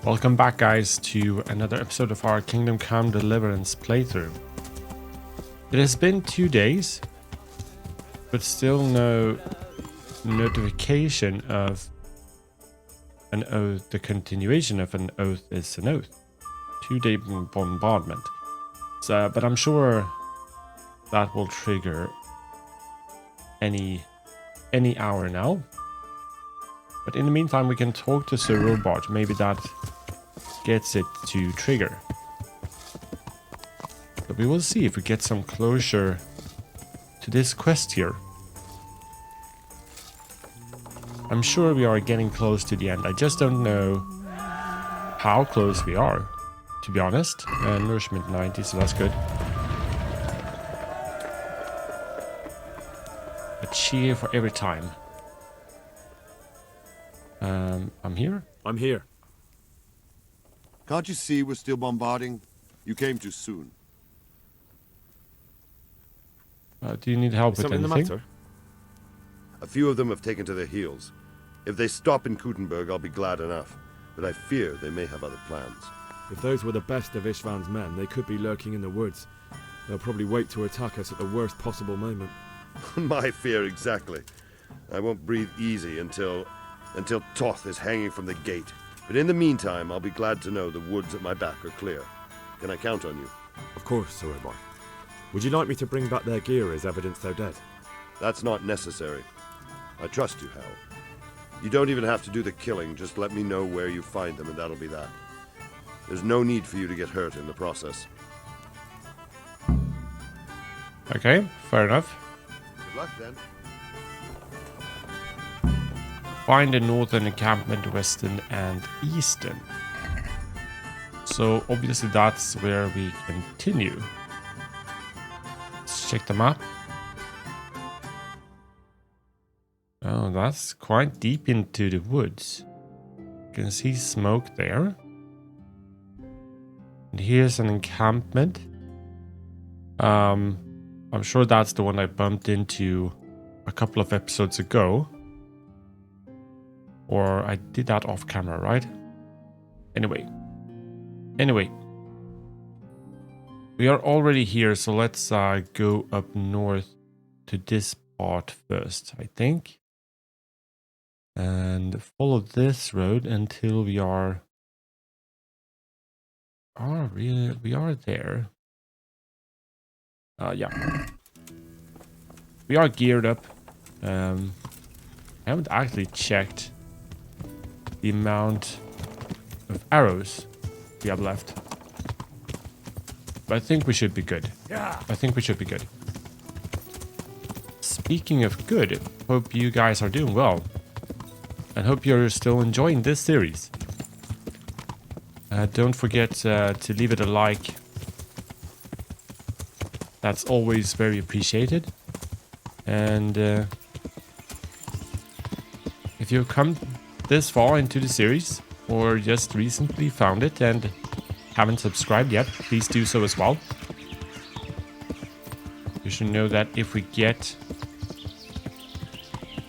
Welcome back, guys, to another episode of our Kingdom Come Deliverance playthrough. It has been 2 days, but still no notification of an oath. The continuation of an oath is an oath. 2-day bombardment. So, but I'm sure that will trigger any hour now. But in the meantime, we can talk to Sir Robot. Maybe that gets it to trigger. But we will see if we get some closure to this quest here. I'm sure we are getting close to the end. I just don't know how close we are, to be honest. Nourishment 90, so that's good. A cheer for every time. I'm here? I'm here. Can't you see we're still bombarding? You came too soon. Do you need help Is with something anything? the matter? A few of them have taken to their heels. If they stop in Kutenberg, I'll be glad enough. But I fear they may have other plans. If those were the best of Ishvan's men, they could be lurking in the woods. They'll probably wait to attack us at the worst possible moment. My fear exactly. I won't breathe easy until Toth is hanging from the gate. But in the meantime, I'll be glad to know the woods at my back are clear. Can I count on you? Of course, Sir Omar. Would you like me to bring back their gear as evidence they're dead? That's not necessary. I trust you, Hal. You don't even have to do the killing, just let me know where you find them and that'll be that. There's no need for you to get hurt in the process. Okay, fair enough. Good luck then. Find the northern encampment, western and eastern. So obviously that's where we continue. Let's check the map. Oh, that's quite deep into the woods. You can see smoke there. And here's an encampment. I'm sure that's the one I bumped into a couple of episodes ago. Or I did that off camera, right? Anyway. We are already here, so let's go up north to this part first, I think. And follow this road until we are... Oh, really? We are there. Yeah. We are geared up. I haven't actually checked the amount of arrows we have left. But I think we should be good. Yeah. I think we should be good. Speaking of good, hope you guys are doing well. And hope you're still enjoying this series. Don't forget to leave it a like. That's always very appreciated. And if you've come this far into the series, or just recently found it and haven't subscribed yet, please do so as well. You should know that if we get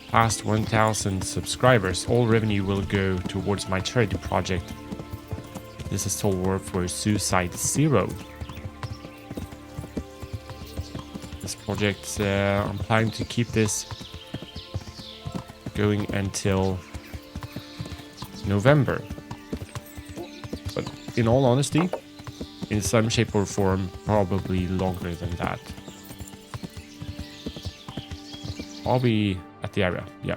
past 1,000 subscribers, all revenue will go towards my charity project. This is all work for Suicide Zero. This project, I'm planning to keep this going until November. But in all honesty, in some shape or form, probably longer than that. I'll be at the area, yeah.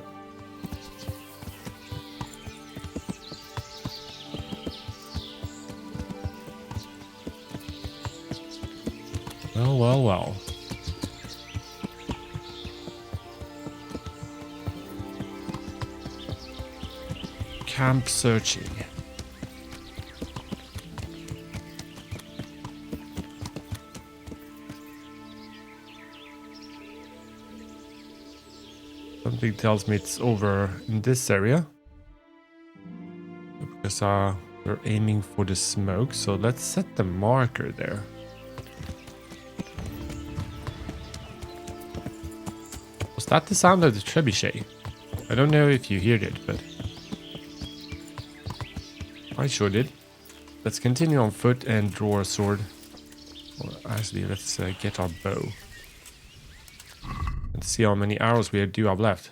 Well. Camp searching. Something tells me it's over in this area. Because we're aiming for the smoke, so let's set the marker there. Was that the sound of the trebuchet? I don't know if you heard it, but I sure did. Let's continue on foot and draw a sword. Or actually, let's get our bow. And see how many arrows we do have left.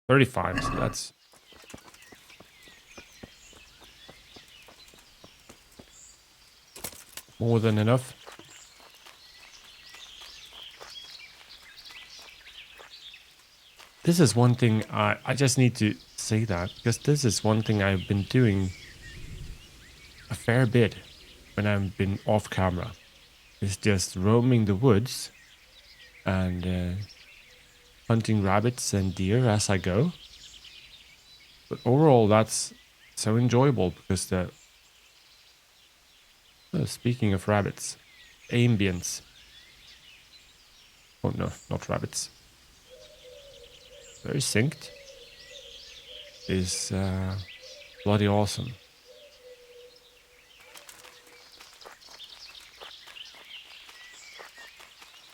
35, so that's... more than enough. This is one thing I just need to say that, because this is one thing I've been doing a fair bit when I've been off camera. It's just roaming the woods and hunting rabbits and deer as I go. But overall, that's so enjoyable because the... speaking of rabbits, ambience. Oh no, not rabbits. Very synced. Is bloody awesome.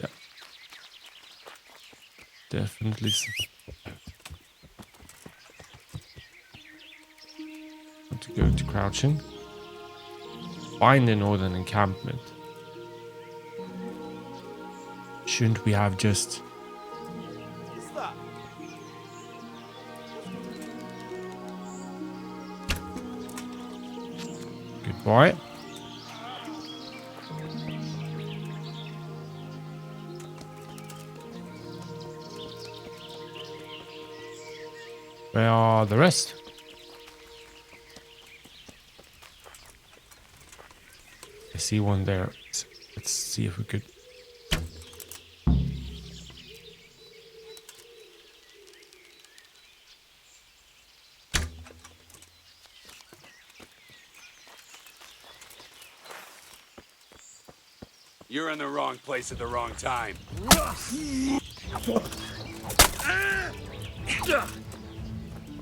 Yeah. Definitely. Want to go to crouching. Find the northern encampment. Shouldn't we have just... Good boy. Where are the rest? I see one there. Let's see if we could... You're in the wrong place at the wrong time.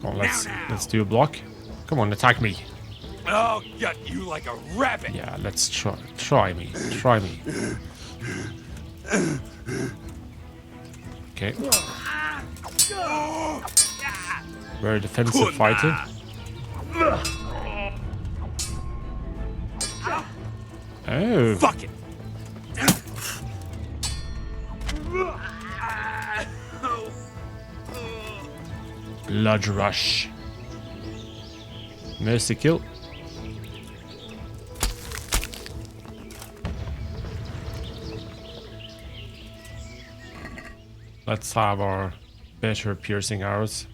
Come on, let's do a block. Come on, attack me. I'll gut you like a rabbit. Yeah, let's try me. Try me. Okay. Very defensive fighter. Oh. Fuck it. Blood rush. Mercy kill. Let's have our better piercing arrows.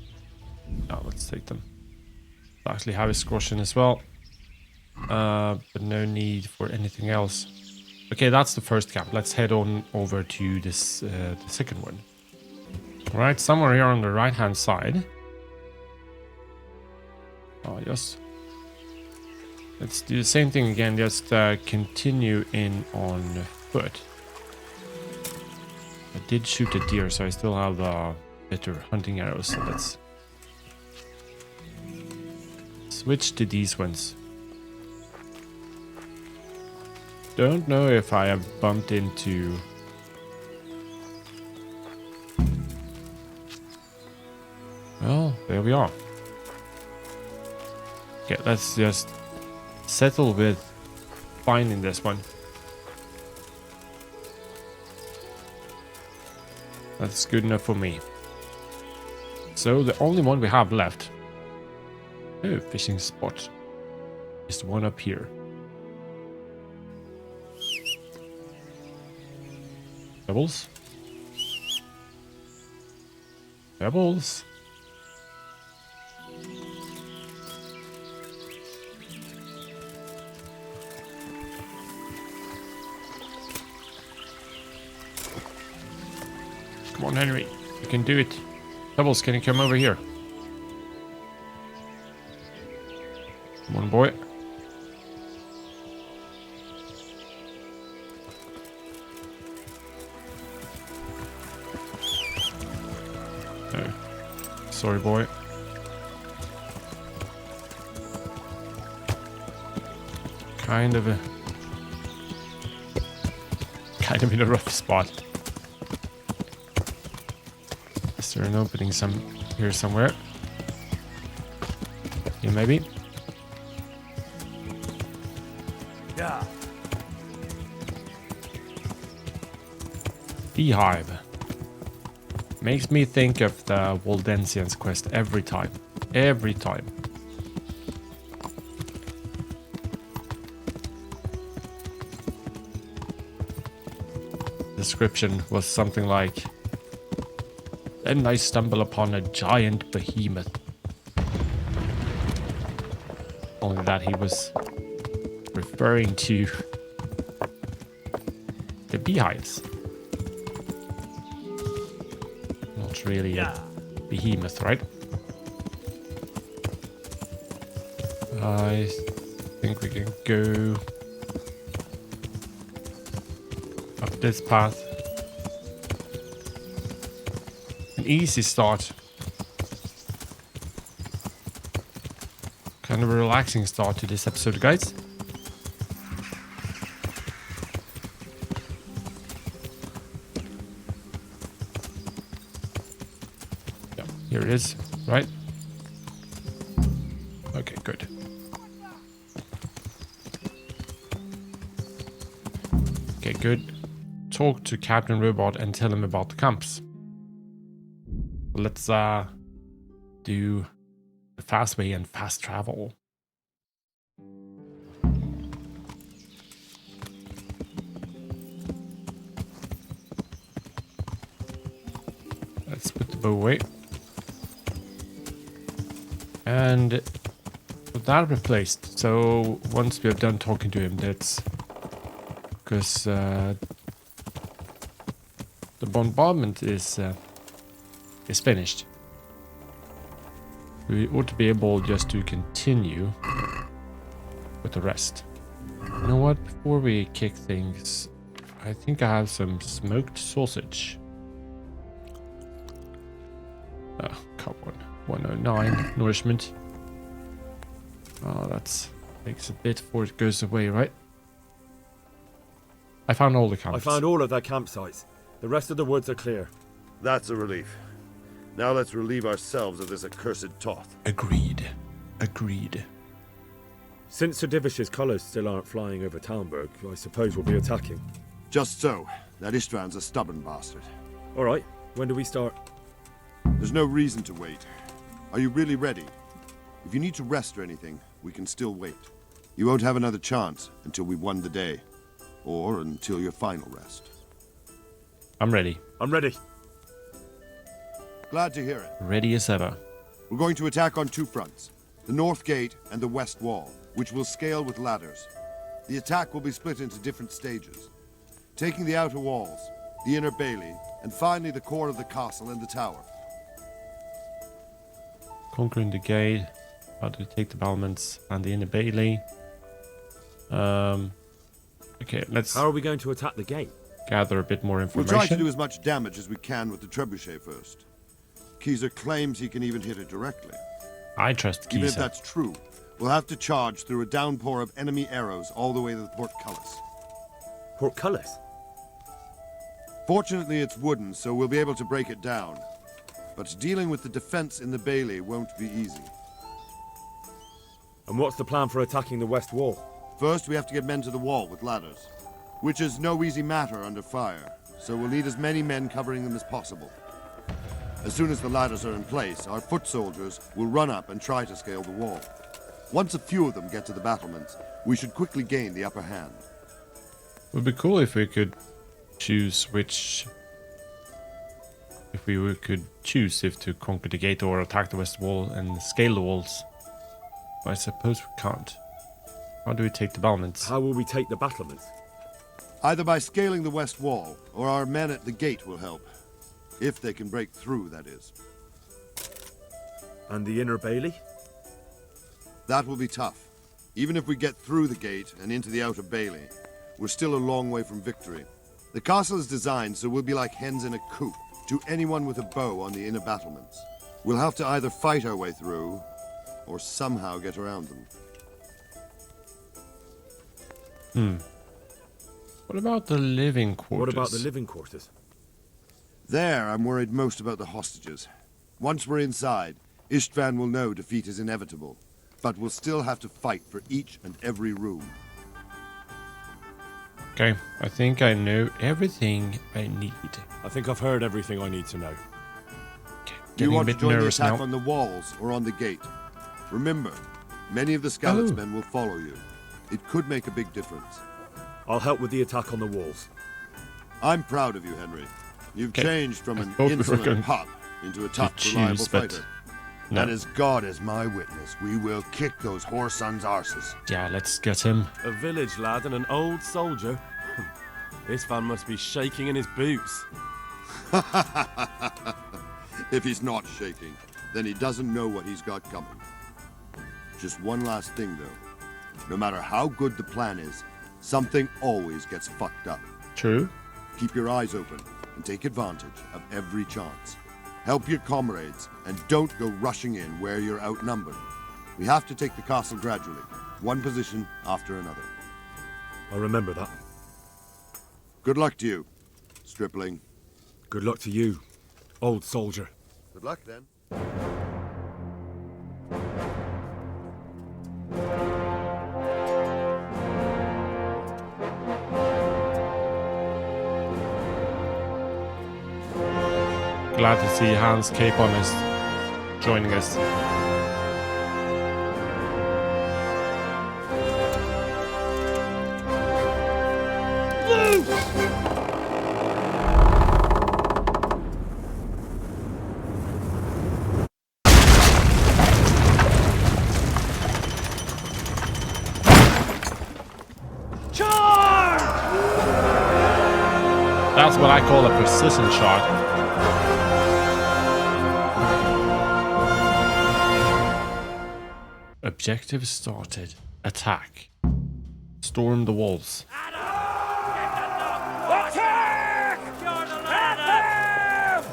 Now let's take them. Actually have a scorching as well. But no need for anything else. Okay, that's the first camp. Let's head on over to this the second one. Alright, somewhere here on the right hand side. Oh yes. Let's do the same thing again, just continue in on foot. I did shoot a deer, so I still have better hunting arrows, so let's switch to these ones. Don't know if I have bumped into... Well, there we are. Okay, let's just settle with finding this one. That's good enough for me. So the only one we have left, oh, fishing spot, is the one up here. Pebbles. Pebbles. Come on, Henry. You can do it. Pebbles, can you come over here? Come on, boy. Oh. Sorry, boy. Kind of in a rough spot. Is there an opening here somewhere? Here, maybe. Yeah. Beehive. Makes me think of the Waldensians quest every time. Every time. Description was something like, then I stumble upon a giant behemoth. Only that he was referring to the beehives. Not really a behemoth, right? I think we can go up this path. An easy start. Kind of a relaxing start to this episode, guys. Yeah, here it is, right? Okay, good. Okay, good. Talk to Captain Robot and tell him about the camps. Let's do the fast way and fast travel. Let's put the bow away. And with that replaced, so once we have done talking to him, that's because the bombardment is finished. We ought to be able just to continue with the rest. You know what? Before we kick things, I think I have some smoked sausage. Oh, come on. 109 nourishment. Oh, that takes a bit before it goes away, right? I found all the camps. I found all of their campsites. The rest of the woods are clear. That's a relief. Now let's relieve ourselves of this accursed Toth. Agreed. Agreed. Since Sir Divish's colours still aren't flying over Talmberg, I suppose we'll be attacking. Just so. That Ishtvan's a stubborn bastard. All right, when do we start? There's no reason to wait. Are you really ready? If you need to rest or anything, we can still wait. You won't have another chance until we've won the day. Or until your final rest. I'm ready. I'm ready. Glad to hear it. Ready as ever. We're going to attack on two fronts. The north gate and the west wall, which will scale with ladders. The attack will be split into different stages. Taking the outer walls, the inner bailey, and finally the core of the castle and the tower. Conquering the gate, how to take the battlements and the inner bailey. Okay, let's How are we going to attack the gate? gather a bit more We'll information. try to do as much damage as we can with the trebuchet first. Keezer claims he can even hit it directly. I trust Even if Keezer. that's true, we'll have to charge through a downpour of enemy arrows all the way to the portcullis. Portcullis? Fortunately, it's wooden, so we'll be able to break it down. But dealing with the defense in the bailey won't be easy. And what's the plan for attacking the west wall? First, we have to get men to the wall with ladders, which is no easy matter under fire, so we'll need as many men covering them as possible. As soon as the ladders are in place, our foot soldiers will run up and try to scale the wall. Once a few of them get to the battlements, we should quickly gain the upper hand. It would be cool if we could choose which... If we could choose if to conquer the gate or attack the west wall and scale the walls. But I suppose we can't. How do we take the battlements? How will we take the battlements? Either by scaling the west wall, or our men at the gate will help. If they can break through, that is. And the inner bailey? That will be tough. Even if we get through the gate and into the outer bailey, we're still a long way from victory. The castle is designed so we'll be like hens in a coop to anyone with a bow on the inner battlements. We'll have to either fight our way through, or somehow get around them. What about the living quarters? What about the living quarters? There, I'm worried most about the hostages. Once we're inside, Ishtvan will know defeat is inevitable, but we'll still have to fight for each and every room. Okay, I think I know everything I need. I think I've heard everything I need to know. Okay, Do you getting a want to bit join the nervous attack now. on the walls or on the gate? Remember, many of the Scallop's Oh. men will follow you. It could make a big difference. I'll help with the attack on the walls. I'm proud of you, Henry. You've Okay, changed from I an thought we were going insolent pup into a tough, choose, reliable but fighter. no. And as God is my witness, we will kick those whore sons' arses. Yeah, let's get him. A village lad and an old soldier. This man must be shaking in his boots. If he's not shaking, then he doesn't know what he's got coming. Just one last thing, though. No matter how good the plan is, something always gets fucked up. True. Keep your eyes open and take advantage of every chance. Help your comrades and don't go rushing in where you're outnumbered. We have to take the castle gradually, one position after another. I'll remember that. Good luck to you, stripling. Good luck to you, old soldier. Good luck then. Glad to see Hans Cape on us, joining us. That's what I call a precision shot. Objective started. Attack. Storm the walls. Attack! At them!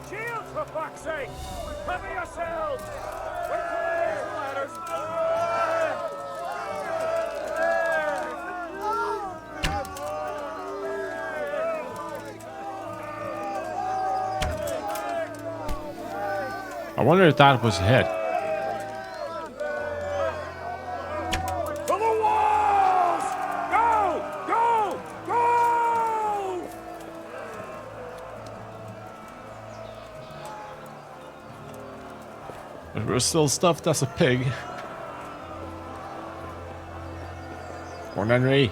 Shields, for fuck's sake! Cover yourselves! Wait till there's ladders! I wonder if that was a hit. For the walls! Go! Go! Go! But we're still stuffed as a pig. Come on, Henry.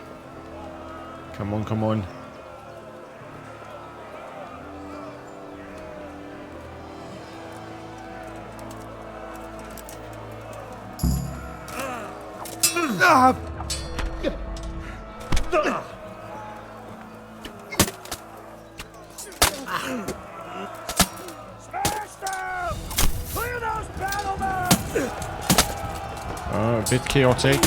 Come on, come on. Smash them! Clear those battlements! A bit chaotic.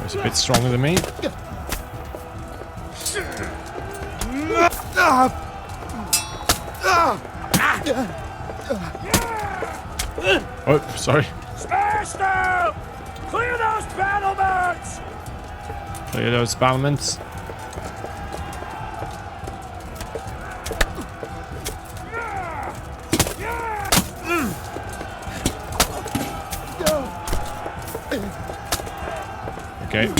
It's a bit stronger than me. Oh, sorry. Smash them! Clear those battlements! Clear those battlements. Okay.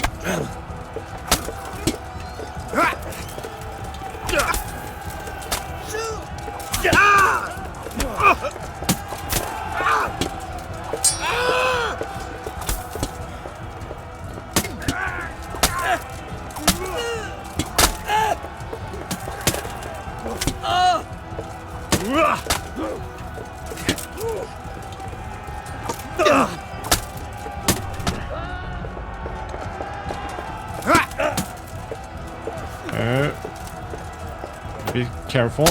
Be careful.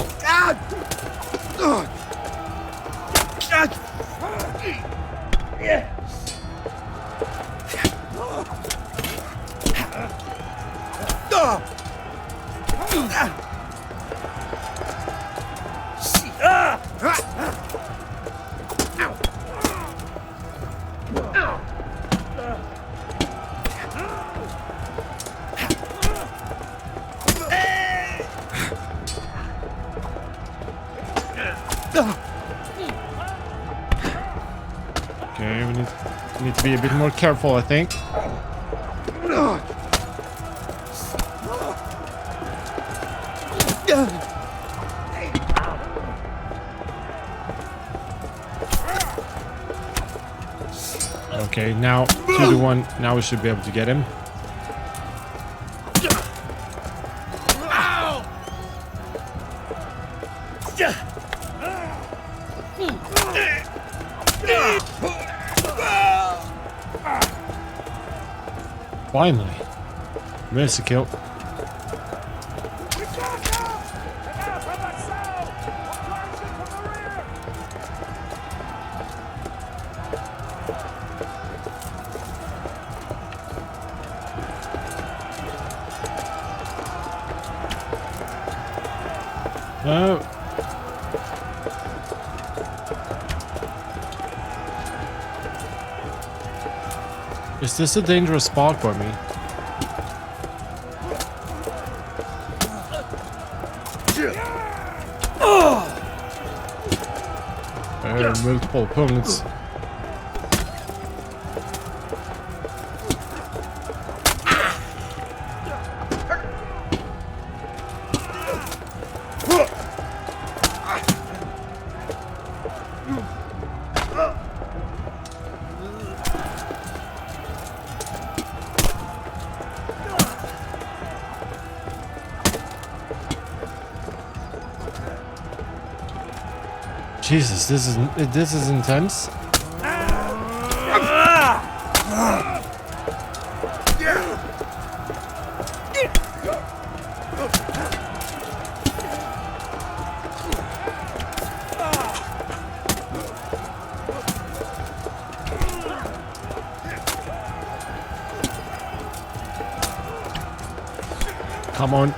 Okay, we need to be a bit more careful, I think. Okay, now 2-1. Now we should be able to get him. Finally. Mercy kill. No. Is this a dangerous spot for me? Multiple opponents. Jesus, this is intense. Come on.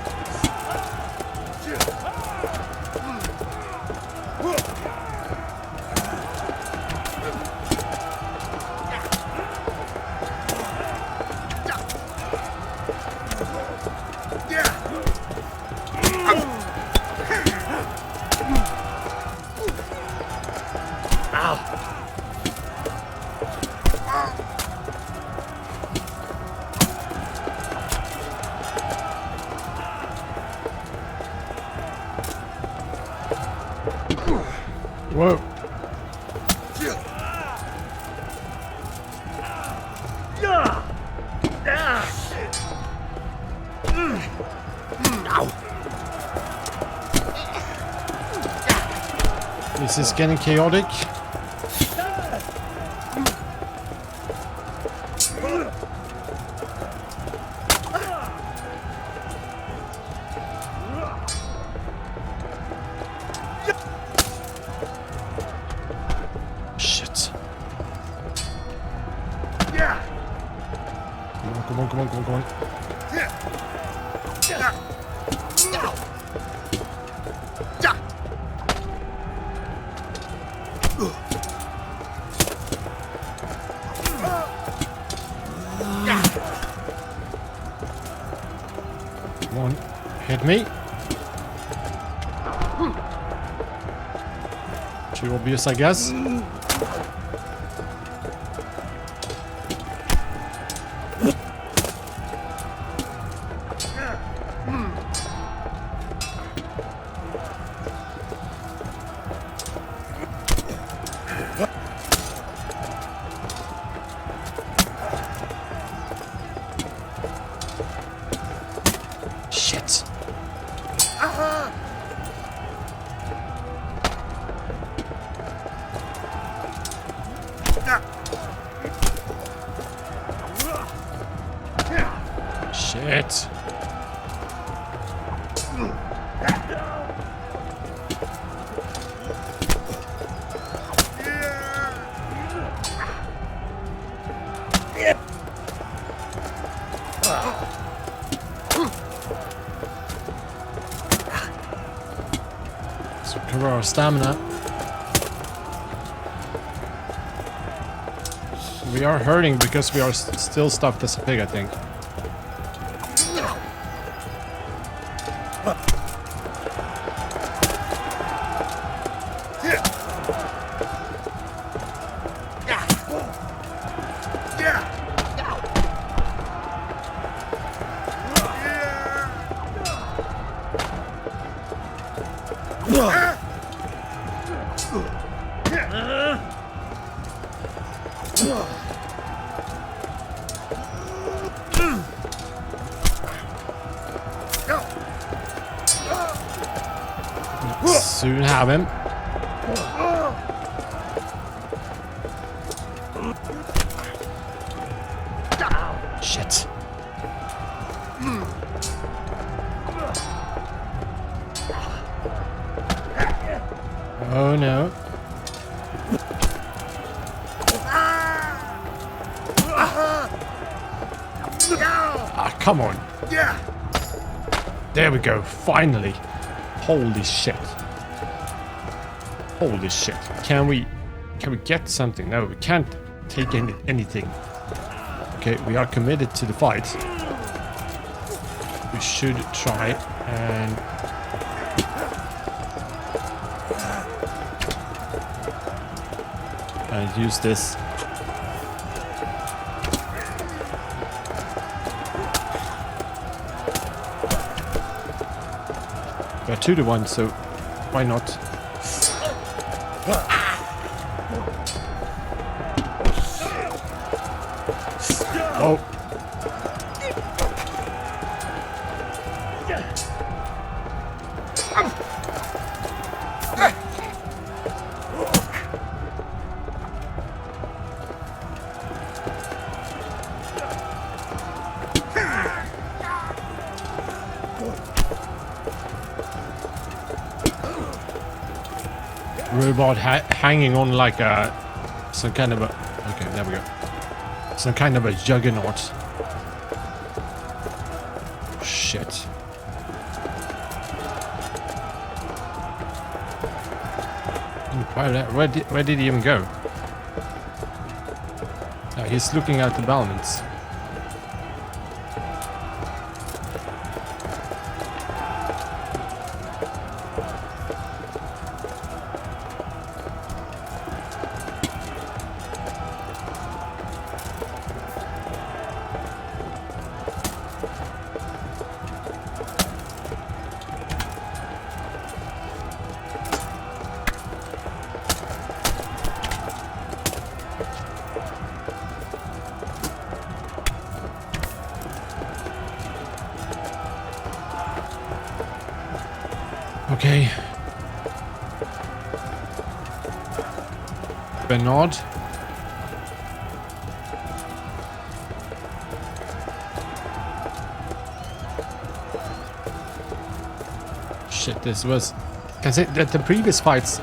Whoa. This is getting chaotic. Shit. Come on, come on, come on, come on. Come on, hit me. Too obvious, I guess. Shit. Recover our stamina. We are hurting because we are still stuffed as a pig, I think. Soon have him. Shit. Oh no. Ah, come on. There we go. Finally. Holy shit. Holy shit. Can we get something? No, we can't take anything. Okay, we are committed to the fight. We should try and use this. We're 2-1, so why not? Oh. Robot hanging on like some kind of a... Okay, there we go. Some kind of a juggernaut. Shit. Where did he even go? Oh, he's looking at the battlements. Okay. Bernard. Shit, this was... Because the previous fights...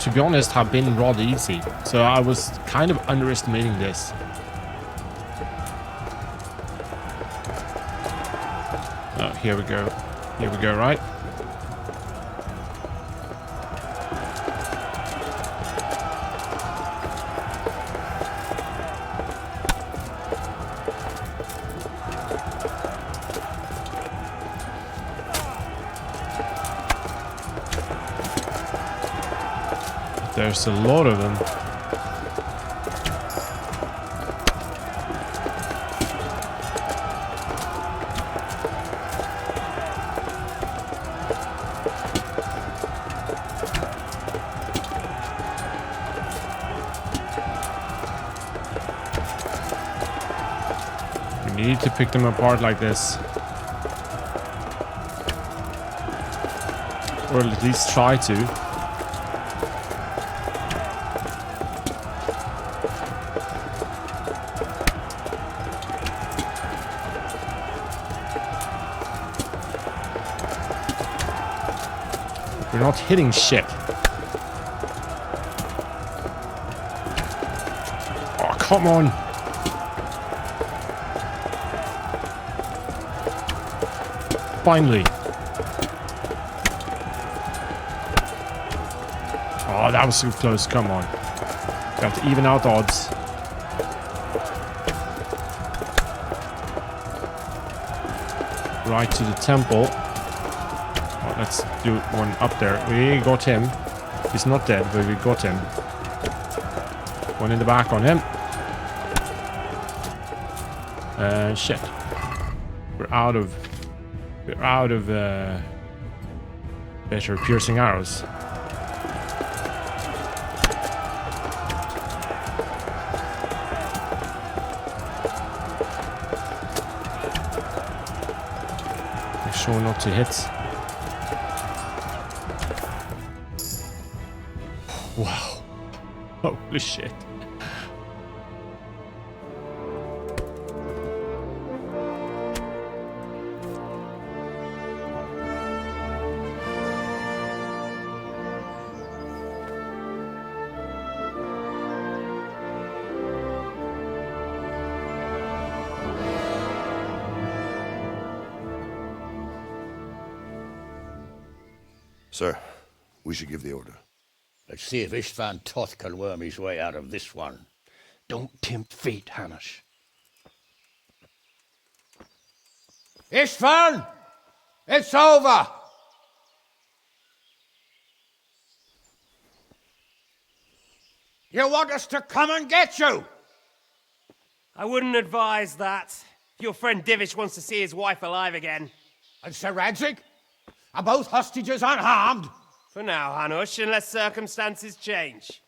To be honest, have been rather easy. So I was kind of underestimating this. Oh, here we go. Here we go, right? There's a lot of them. We need to pick them apart like this. Or at least try to. We're not hitting shit. Oh, come on. finally. Oh, that was so close. Come on. Got to even out odds. Right to the temple. Oh, let's do one up there. We got him. He's not dead, but we got him. One in the back on him. Shit. We're out of better piercing arrows. Make sure not to hit. Wow. Holy shit. Sir, we should give the order. Let's see if Istvan Toth can worm his way out of this one. Don't tempt fate, Hamish. Istvan! It's over! You want us to come and get you? I wouldn't advise that. Your friend Divish wants to see his wife alive again. And Sir Radzig? Are both hostages unharmed? For now, Hanush, unless circumstances change.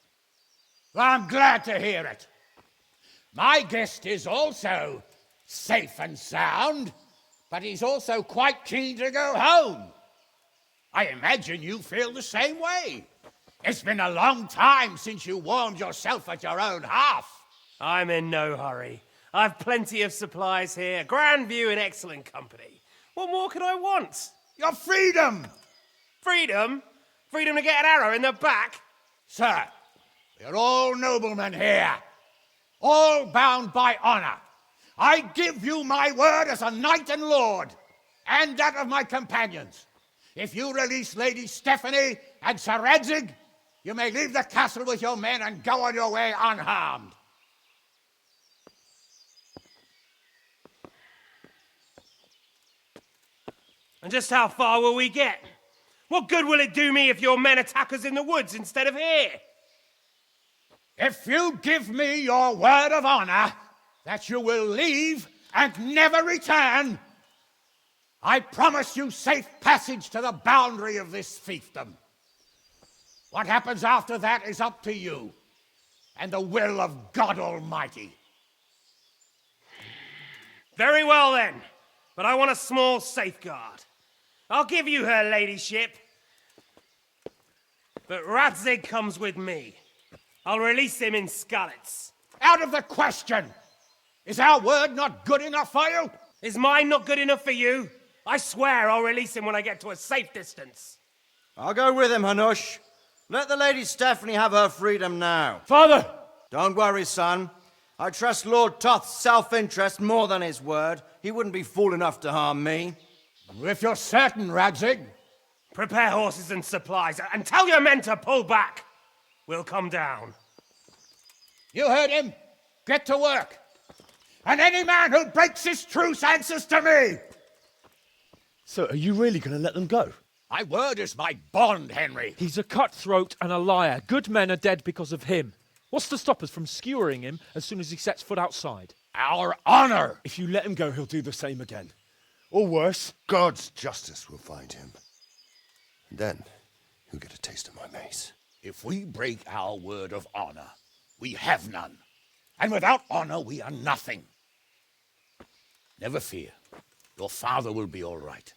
Well, I'm glad to hear it. My guest is also safe and sound, but he's also quite keen to go home. I imagine you feel the same way. It's been a long time since you warmed yourself at your own hearth. I'm in no hurry. I've plenty of supplies here, grand view and excellent company. What more could I want? Your freedom! Freedom? Freedom to get an arrow in the back? Sir, we're all noblemen here, all bound by honor. I give you my word as a knight and lord, and that of my companions. If you release Lady Stephanie and Sir Radzig, you may leave the castle with your men and go on your way unharmed. And just how far will we get? What good will it do me if your men attack us in the woods instead of here? If you give me your word of honor that you will leave and never return, I promise you safe passage to the boundary of this fiefdom. What happens after that is up to you and the will of God Almighty. Very well then, but I want a small safeguard. I'll give you her ladyship, but Radzig comes with me. I'll release him in Skalitz. Out of the question! Is our word not good enough for you? Is mine not good enough for you? I swear I'll release him when I get to a safe distance. I'll go with him, Hanush. Let the Lady Stephanie have her freedom now. Father! Don't worry, son. I trust Lord Toth's self-interest more than his word. He wouldn't be fool enough to harm me. If you're certain, Radzig. Prepare horses and supplies, and tell your men to pull back. We'll come down. You heard him. Get to work. And any man who breaks his truce answers to me. So are you really going to let them go? My word is my bond, Henry. He's a cutthroat and a liar. Good men are dead because of him. What's to stop us from skewering him as soon as he sets foot outside? Our honor. If you let him go, he'll do the same again. Or worse. God's justice will find him. And then he'll get a taste of my mace. If we break our word of honor, we have none. And without honor, we are nothing. Never fear. Your father will be all right.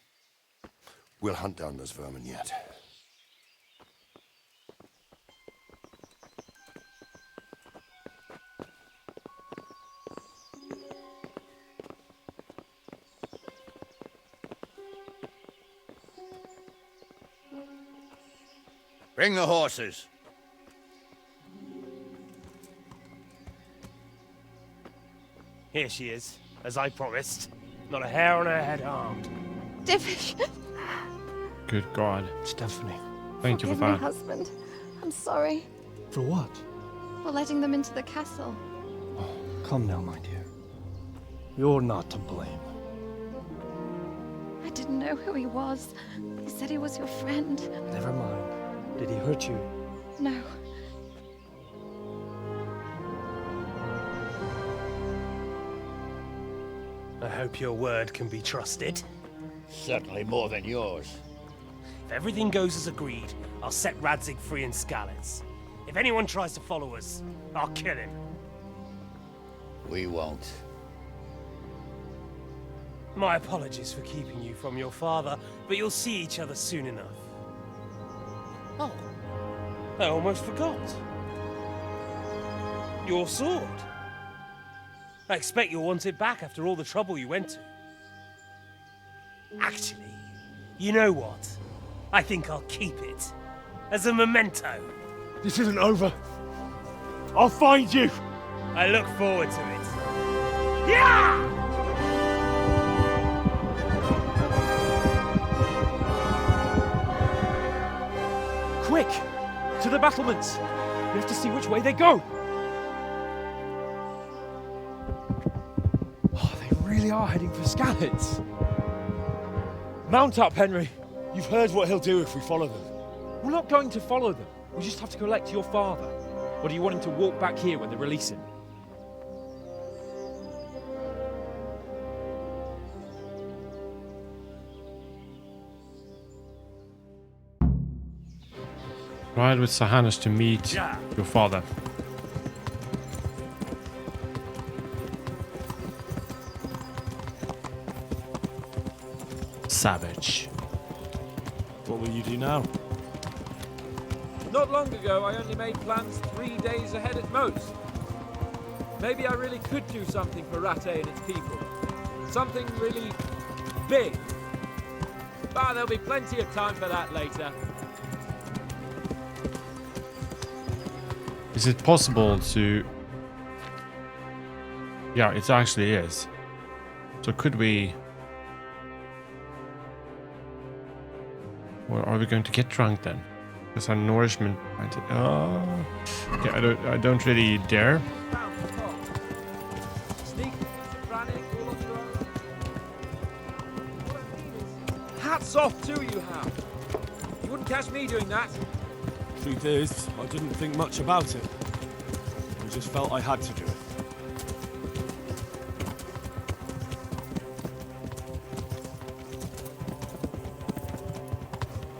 We'll hunt down those vermin yet. Bring the horses. Here she is, as I promised. Not a hair on her head harmed. Divish. Good God. Stephanie. Thank you for Forgive me, that. husband. I'm sorry For what? for letting them into the castle. Come now, my dear. You're not to blame. I didn't know who he was. He said he was your friend. Never mind. Did he hurt you? No. I hope your word can be trusted. Certainly more than yours. If everything goes as agreed, I'll set Radzig free in Skalitz. If anyone tries to follow us, I'll kill him. We won't. My apologies for keeping you from your father, but you'll see each other soon enough. Oh, I almost forgot. Your sword. I expect you'll want it back after all the trouble you went to. Actually, you know what? I think I'll keep it. As a memento. This isn't over. I'll find you. I look forward to it. Yeah! Quick! To the battlements! We have to see which way they go! Oh, they really are heading for Skalitz. Mount up, Henry. You've heard what he'll do if we follow them. We're not going to follow them. We just have to collect your father. Or do you want him to walk back here when they release him? Ride with Sahanis to meet Yeah. your father. Savage. What will you do now? Not long ago, I only made plans 3 days ahead at most. Maybe I really could do something for Rattay and its people. Something really big. But there'll be plenty of time for that later. Is it possible to... Yeah, it actually is. So could we... Or are we going to get drunk then? Because our nourishment... Oh... Okay, I don't really dare. Hats off to you, Hal. You wouldn't catch me doing that. Truth is, I didn't think much about it. I just felt I had to do it.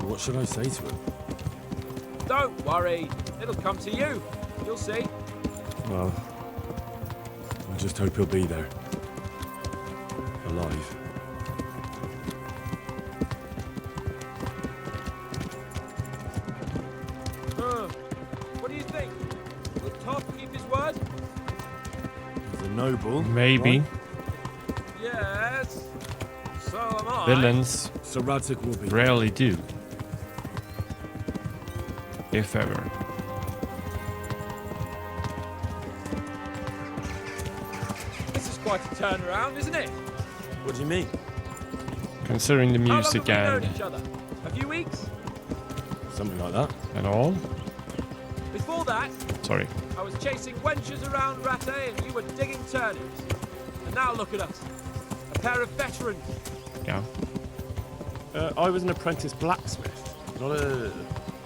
What should I say to him? Don't worry. It'll come to you. You'll see. Well, I just hope he'll be there. Alive. What do you think? Will Toth keep his word? He's a noble. Maybe. right? Yes. So am I. Villains So Radzig will be. rarely do. If ever. This is quite a turnaround, isn't it? What do you mean? Considering the How long music have we known and, each other? A few weeks? Something like that. and all. Before that, Sorry. I was chasing wenches around Rattay and you were digging turnips. And now look at us. A pair of veterans. Yeah. I was an apprentice blacksmith, not a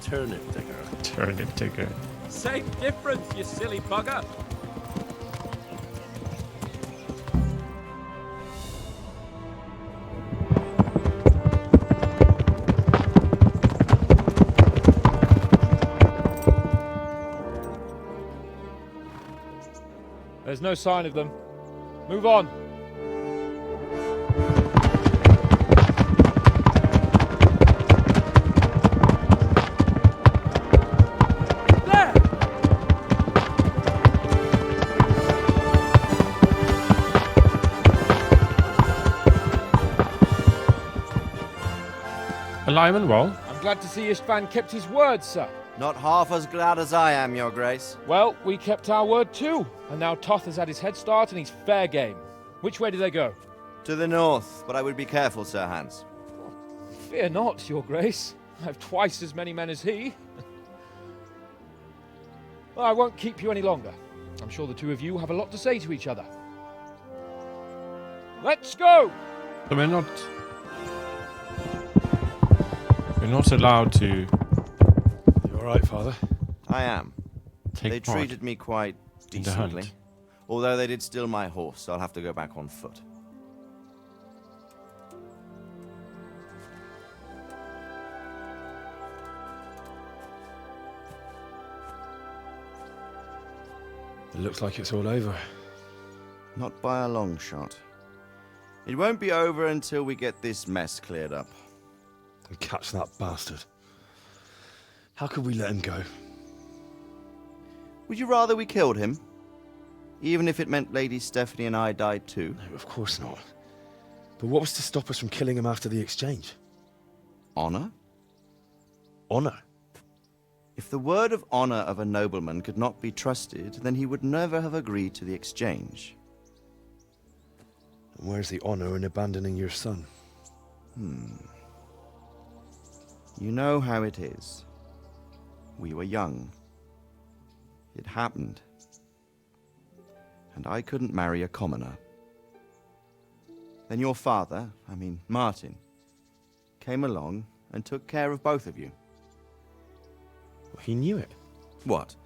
turnip digger. Turnip digger. Same difference, you silly bugger. There's no sign of them. Move on. There! Lyman, well, I'm glad to see Istvan kept his word, sir. Not half as glad as I am, Your Grace. Well, we kept our word too. And now Toth has had his head start and he's fair game. Which way do they go? To the north, but I would be careful, Sir Hans. Fear not, your grace. I have twice as many men as he. Well, I won't keep you any longer. I'm sure the two of you have a lot to say to each other. Let's go! So we're not allowed to You all right, Father? I am. take They part treated me quite in the hunt. decently. Although they did steal my horse, so I'll have to go back on foot. It looks like it's all over. Not by a long shot. It won't be over until we get this mess cleared up. And catch that bastard. How could we let him go? Would you rather we killed him? Even if it meant Lady Stephanie and I died too? No, of course not. But what was to stop us from killing him after the exchange? Honor? Honor? If the word of honor of a nobleman could not be trusted, then he would never have agreed to the exchange. And where's the honor in abandoning your son? You know how it is. We were young. It happened. And I couldn't marry a commoner. Then your father, Martin, came along and took care of both of you. Well, he knew it. What?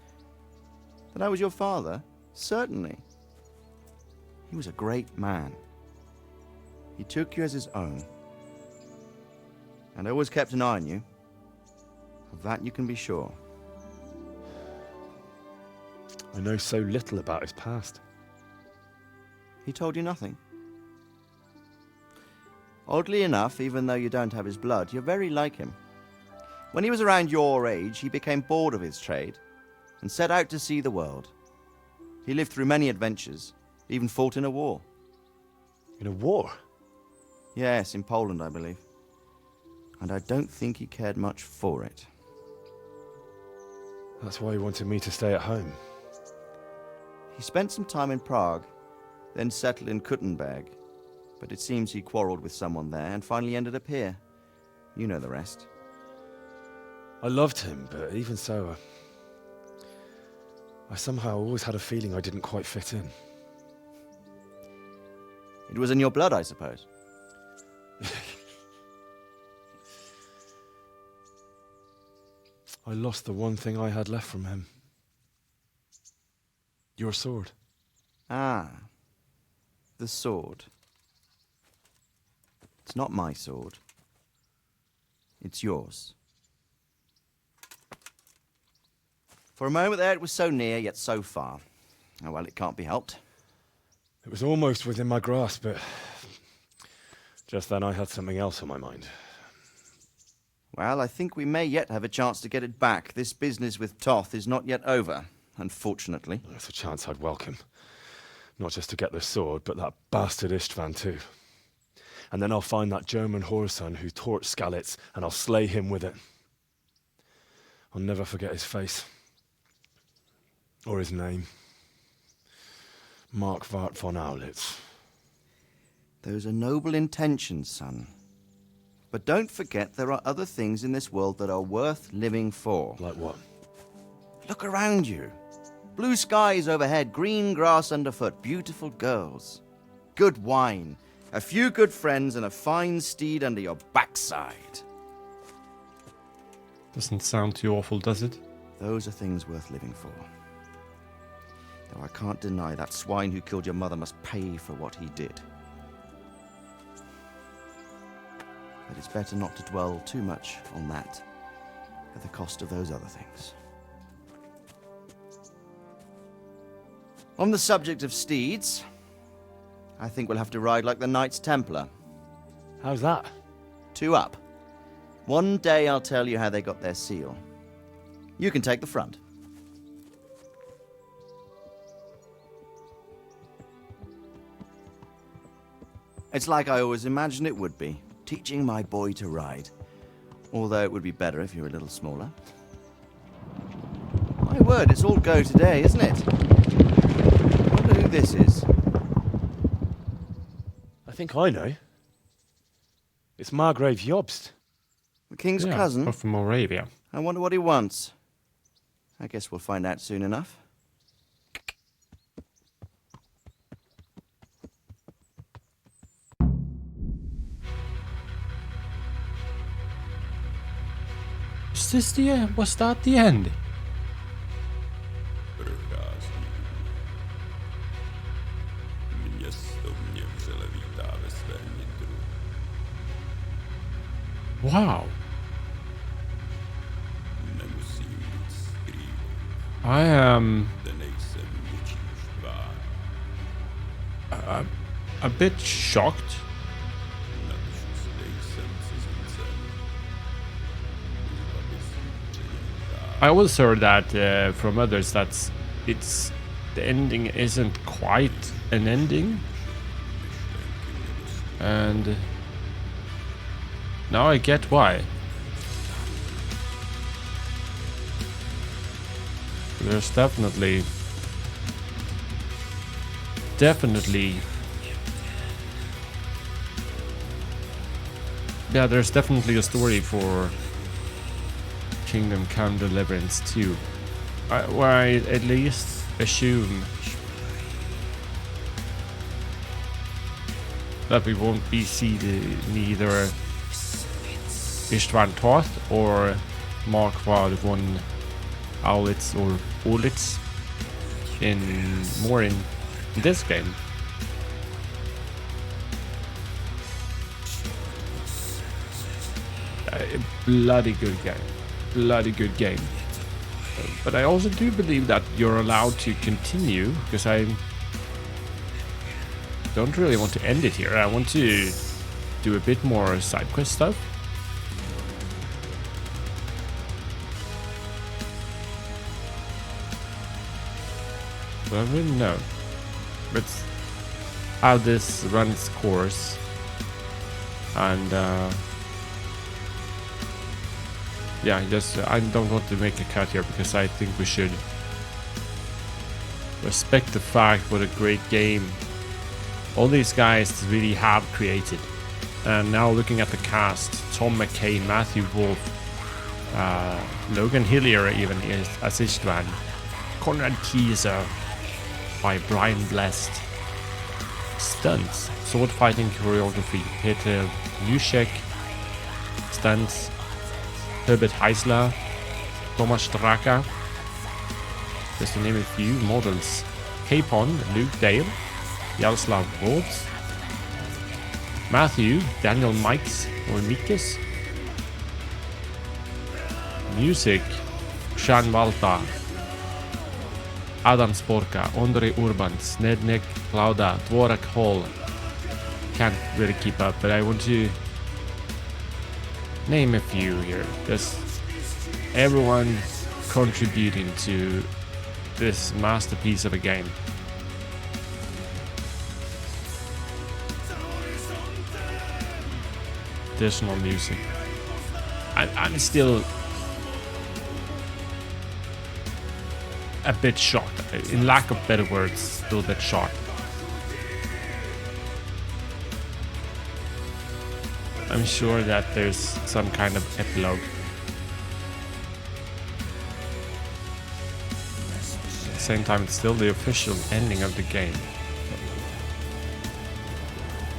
That I was your father? Certainly. He was a great man. He took you as his own. And always kept an eye on you. Of that you can be sure. I know so little about his past. He told you nothing? Oddly enough, even though you don't have his blood, you're very like him. When he was around your age, he became bored of his trade and set out to see the world. He lived through many adventures, even fought in a war. In a war? Yes, in Poland, I believe. And I don't think he cared much for it. That's why he wanted me to stay at home. He spent some time in Prague, then settled in Kuttenberg. But it seems he quarreled with someone there and finally ended up here. You know the rest. I loved him, but even so, I somehow always had a feeling I didn't quite fit in. It was in your blood, I suppose. I lost the one thing I had left from him. Your sword. Ah, the sword. It's not my sword. It's yours. For a moment there it was so near, yet so far. Oh well, it can't be helped. It was almost within my grasp, but just then I had something else on my mind. Well, I think we may yet have a chance to get it back. This business with Toth is not yet over, unfortunately. That's a chance I'd welcome. Not just to get the sword, but that bastard Istvan too. And then I'll find that German whoreson who torched Skalitz, and I'll slay him with it. I'll never forget his face. Or his name. Marquardt von Aulitz. Those are noble intentions, son. But don't forget there are other things in this world that are worth living for. Like what? Look around you. Blue skies overhead, green grass underfoot, beautiful girls. Good wine, a few good friends, and a fine steed under your backside. Doesn't sound too awful, does it? Those are things worth living for. Though I can't deny that swine who killed your mother must pay for what he did. But it's better not to dwell too much on that at the cost of those other things. On the subject of steeds, I think we'll have to ride like the Knights Templar. How's that? 2 up. One day I'll tell you how they got their seal. You can take the front. It's like I always imagined it would be, teaching my boy to ride. Although it would be better if you were a little smaller. My word, it's all go today, isn't it? I wonder who this is. I think I know. It's Margrave Jobst. The king's Yeah, cousin? of Moravia. I wonder what he wants. I guess we'll find out soon enough. Was that the end? Wow. I am a bit shocked. I always heard that from others that the ending isn't quite an ending, and now I get why. There's definitely yeah, there's definitely a story for Kingdom Come Deliverance 2. Where I at least assume that we won't be seeing neither Istvan Toth or Markvad von Aulitz or Olitz in this game. A bloody good game. Bloody good game. But I also do believe that you're allowed to continue, because I don't really want to end it here. I want to do a bit more side quest stuff. But I really know. Let's how this runs its course, and yeah, I don't want to make a cut here because I think we should respect the fact what a great game all these guys really have created. And now looking at the cast, Tom McKay, Matthew Wolf, Logan Hillier even as Istvan, Konrad Kieser by Brian Blessed, stunts, sword fighting choreography, Peter Juszek, stunts, Herbert Heisler, Thomas Straka, just to name a few. Models, Capon, Luke Dale, Yaroslav Volz, Matthew, Daniel Mikes or Mikes, music, Sean Valta, Adam Sporka, Ondrej Urban, Snednek, Klauda, Dvorak Hall. Can't really keep up, but I want to name a few here. Just everyone contributing to this masterpiece of a game. Additional music. I'm still a bit shocked. In lack of better words, still a bit shocked. I'm sure that there's some kind of epilogue. At the same time, it's still the official ending of the game.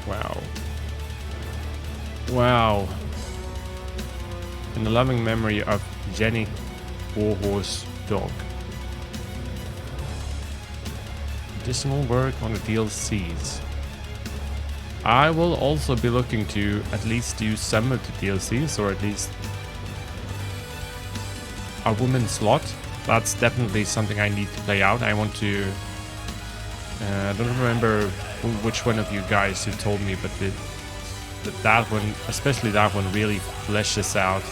Wow. Wow. In the loving memory of Jenny Warhorse Dog. Additional work on the DLCs. I will also be looking to at least do some of the DLCs, or at least a woman's slot. That's definitely something I need to play out. I want to... I don't remember which one of you guys who told me, but that one, especially that one, really fleshes out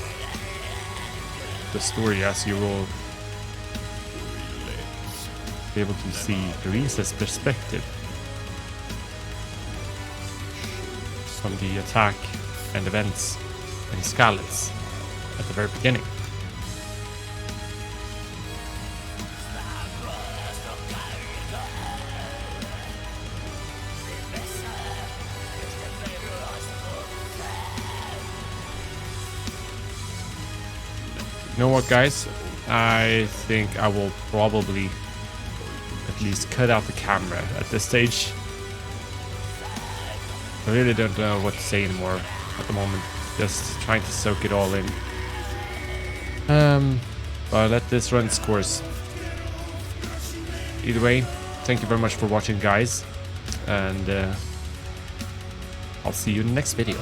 the story, as you will be able to see Teresa's perspective from the attack and events in Skalitz at the very beginning. You know what, guys? I think I will probably at least cut out the camera at this stage. I really don't know what to say anymore at the moment. Just trying to soak it all in. But let this run its course. Either way, thank you very much for watching, guys. And I'll see you in the next video.